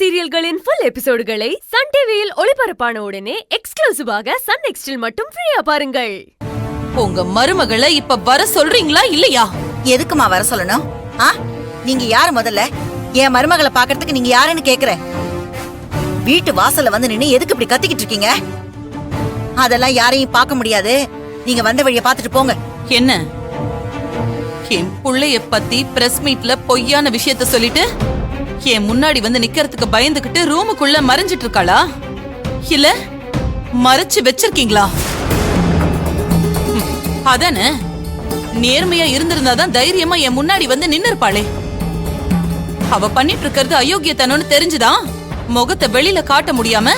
சீரியல்களின் full எபிசோடுகளை Sun டிவியில் ஒளிபரப்பான உடனே எக்ஸ்க்ளூசிவாக சன் நெக்ஸ்டில் மட்டும் ஃப்ரீயா பாருங்கள். உங்க மருமகளை இப்ப வர சொல்றீங்களா இல்லையா? எதுக்குமா வர சொல்லணும்? நீங்க யாரு முதல்ல? என் மருமகளை பாக்குறதுக்கு நீங்க யாருன்னு கேக்குற? வீட்டு வாசல்ல வந்து நின்னு எதுக்கு இப்படி கத்திக்கிட்டு இருக்கீங்க? அதெல்லாம் யாரையும் பார்க்க முடியாது. நீங்க வந்த வழிய பாத்துட்டு போங்க. என்ன என் புள்ளைய பத்தி பிரஸ் மீட்ல பொய்யான விஷயத்த சொல்லிட்டு என் முன்னாடி வந்து நிக்கிறதுக்கு பயந்துகிட்டு ரூமுக்குள்ள மறைஞ்சிட்டு இருக்காளா? இல்ல மறைச்சு வச்சிருக்கீங்களா? அதானே, நேர்மையா இருந்திருந்தாதான் தைரியமா என் முன்னாடி வந்து நின்னு இருப்பாளே. அவ பண்ணிட்டு இருக்கிறது அயோக்கியத்தனம்னு தெரிஞ்சுதான் முகத்தை வெளியில காட்ட முடியாம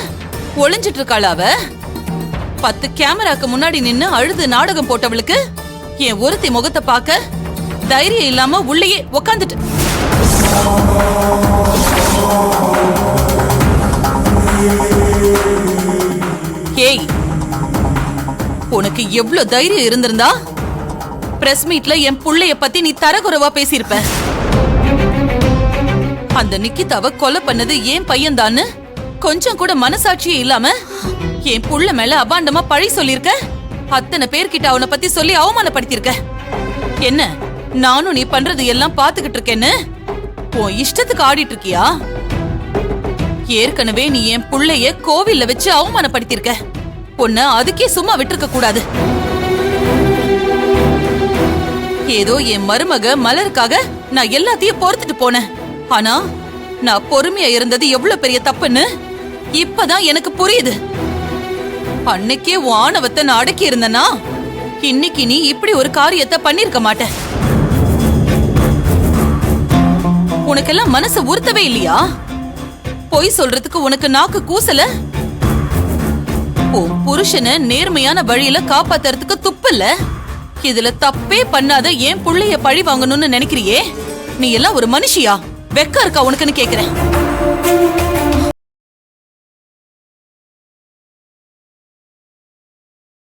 ஒளிஞ்சிட்டு இருக்காளா அவ? 10 கேமராக்கு முன்னாடி நின்னு அழுது நாடகம் போட்டவளுக்கு என் ஒருத்தி முகத்தை பார்க்க தைரியம் இல்லாம உள்ளேயே உக்காந்துட்டு. ஏய், உனக்கு எவ்வளவு தைரியம் இருந்திருந்தா பிரஸ் மீட்ல என் புள்ளைய பத்தி நீ தரகுறவா பேசியிருப்ப. அந்த நிக்கிதாவை கொலை பண்ணது ஏன் பையன்தான்னு கொஞ்சம் கூட மனசாட்சியே இல்லாம என் புள்ள மேல அபாண்டமா பழி சொல்லிருக்க. அத்தனை பேர்கிட்ட அவனை பத்தி சொல்லி அவமானப்படுத்திருக்க. என்ன, நானும் நீ பண்றது எல்லாம் பாத்துக்கிட்டு இருக்கேன்னு உன் இஷ்டத்துக்கு ஆடிட்டு இருக்கியா? ஏற்கனவே நீ என் புள்ளைய கோவில்ல வச்சு அவமானப்படுத்திருக்க. உன்னை அதுக்கே சும்மா விட்டுருக்க கூடாது. ஏதோ என் மருமக மலருக்காக நான் எல்லாத்தையும் பொறுத்துட்டு போனேன். ஆனா நான் பொறுமையா இருந்தது எவ்வளவு பெரிய தப்புன்னு இப்பதான் எனக்கு புரியுது. அன்னைக்கே உன் ஆணவத்தை நான் அடக்கி இருந்தனா இன்னைக்கு நீ இப்படி ஒரு காரியத்தை பண்ணிருக்க மாட்ட. உனக்கெல்லாம் மனசு உறுத்தவே இல்லையா? பொய் சொல்றதுக்கு உனக்கு நாக்கு கூசல? உன் புருஷனை நேர்மையான வழியில காப்பாத்துறதுக்கு துப்பில்ல? இதுல தப்பே பண்ணாத ஏன் புள்ளைய பழி வாங்கணும்னு நினைக்கிறியே? நீ எல்லாம் ஒரு மனுஷியா? வெக்க இருக்கா உனக்குன்னு கேக்குறேன்.